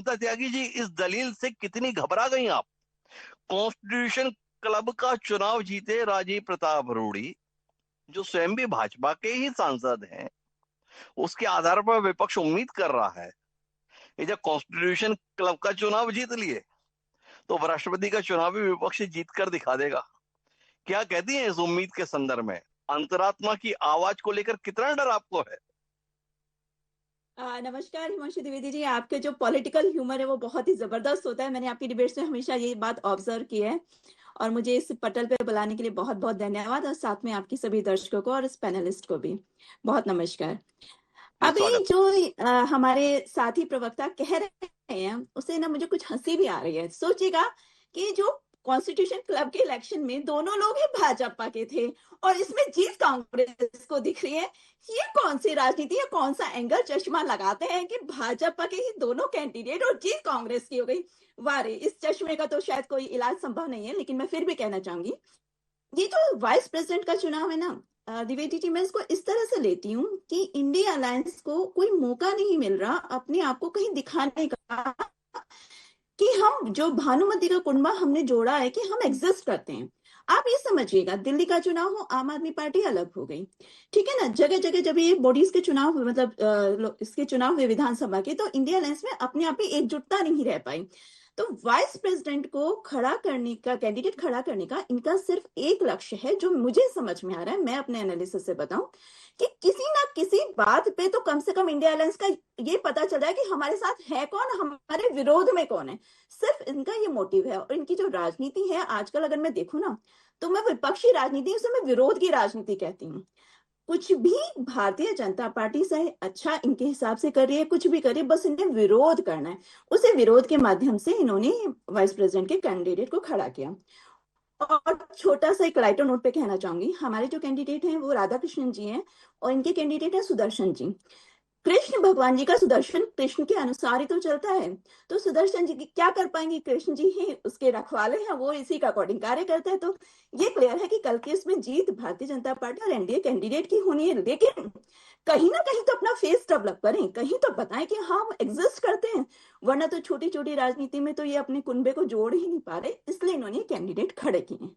ममता त्यागी जी, इस दलील से कितनी घबरा गई आप? कॉन्स्टिट्यूशन क्लब का चुनाव जीते राजीव प्रताप रूड़ी, जो स्वयं भी भाजपा के ही सांसद हैं, उसके आधार पर विपक्ष उम्मीद कर रहा है कि जब कॉन्स्टिट्यूशन क्लब का चुनाव जीत लिए तो उपराष्ट्रपति का चुनाव भी विपक्ष जीत कर दिखा देगा। क्या कहती हैं इस उम्मीद के संदर्भ में? अंतरात्मा की आवाज को लेकर कितना डर आपको है? नमस्कार हिमांशु द्विवेदी जी, आपके जो पॉलिटिकल ह्यूमर है वो बहुत ही जबरदस्त होता है। मैंने आपकी डिबेट्स में हमेशा ये बात ऑब्जर्व की है और मुझे इस पटल पे बुलाने के लिए बहुत बहुत धन्यवाद, और साथ में आपकी सभी दर्शकों को और इस पैनलिस्ट को भी बहुत नमस्कार। जी, अभी स्वागत। जो हमारे साथी प्रवक्ता कह रहे हैं उससे ना मुझे कुछ हंसी भी आ रही है। सोचिएगा कि जो कॉन्स्टिट्यूशन क्लब के इलेक्शन में दोनों लोग ही भाजपा के थे और इसमें जीत कांग्रेस को दिख रही है। ये कौन सी राजनीति है, कौन सा एंगल चश्मा लगाते हैं कि भाजपा के ही दोनों कैंडिडेट और जीत कांग्रेस की हो गई। वारे, इस चश्मे का तो शायद कोई इलाज संभव नहीं है, लेकिन मैं फिर भी कहना चाहूंगी ये जो वाइस प्रेसिडेंट का चुनाव है ना, द्विवेदी जी, मैं इसको इस तरह से लेती हूँ कि इंडिया अलायंस को कोई मौका नहीं मिल रहा अपने आप को कहीं दिखाने का कि हम जो भानुमति का कुंबा हमने जोड़ा है कि हम एग्जिस्ट करते हैं। आप ये समझिएगा, दिल्ली का चुनाव हो, आम आदमी पार्टी अलग हो गई, ठीक है ना। जगह जगह जब ये बॉडीज के चुनाव हुए, मतलब इसके चुनाव हुए विधानसभा के, तो इंडिया अलायंस में अपने आप ही एकजुटता नहीं रह पाई। तो वाइस प्रेसिडेंट को खड़ा करने का, कैंडिडेट खड़ा करने का इनका सिर्फ एक लक्ष्य है जो मुझे समझ में आ रहा है। मैं अपने एनालिसिस से बताऊं कि किसी ना किसी बात पे तो कम से कम इंडिया अलायंस का ये पता चल रहा है कि हमारे साथ है कौन, हमारे विरोध में कौन है। सिर्फ इनका ये मोटिव है। और इनकी जो राजनीति है आजकल, अगर मैं देखूं ना, तो मैं विपक्षी राजनीति, उसे मैं विरोध की राजनीति कहती हूँ। कुछ भी भारतीय जनता पार्टी से अच्छा इनके हिसाब से कर रही है, कुछ भी करे, बस इन्हें विरोध करना है। उसे विरोध के माध्यम से इन्होंने वाइस प्रेसिडेंट के कैंडिडेट को खड़ा किया। और छोटा सा एक लाइटर नोट पे कहना चाहूंगी, हमारे जो कैंडिडेट हैं वो राधा कृष्णन जी हैं और इनके कैंडिडेट हैं सुदर्शन जी। कृष्ण भगवान जी का सुदर्शन कृष्ण के अनुसार ही तो चलता है। तो सुदर्शन जी की क्या कर पाएंगे, कृष्ण जी ही उसके रखवाले हैं, वो इसी का अकॉर्डिंग कार्य करते हैं। तो ये क्लियर है कि कल के इसमें जीत भारतीय जनता पार्टी और एनडीए कैंडिडेट की होनी है। लेकिन कहीं ना कहीं तो अपना फेस डेवलप करें, कहीं तो बताएं कि हाँ, हम एग्जिस्ट करते हैं। वरना तो छोटी छोटी राजनीति में तो ये अपने कुनबे को जोड़ ही नहीं पा रहे, इसलिए इन्होंने कैंडिडेट खड़े किए हैं।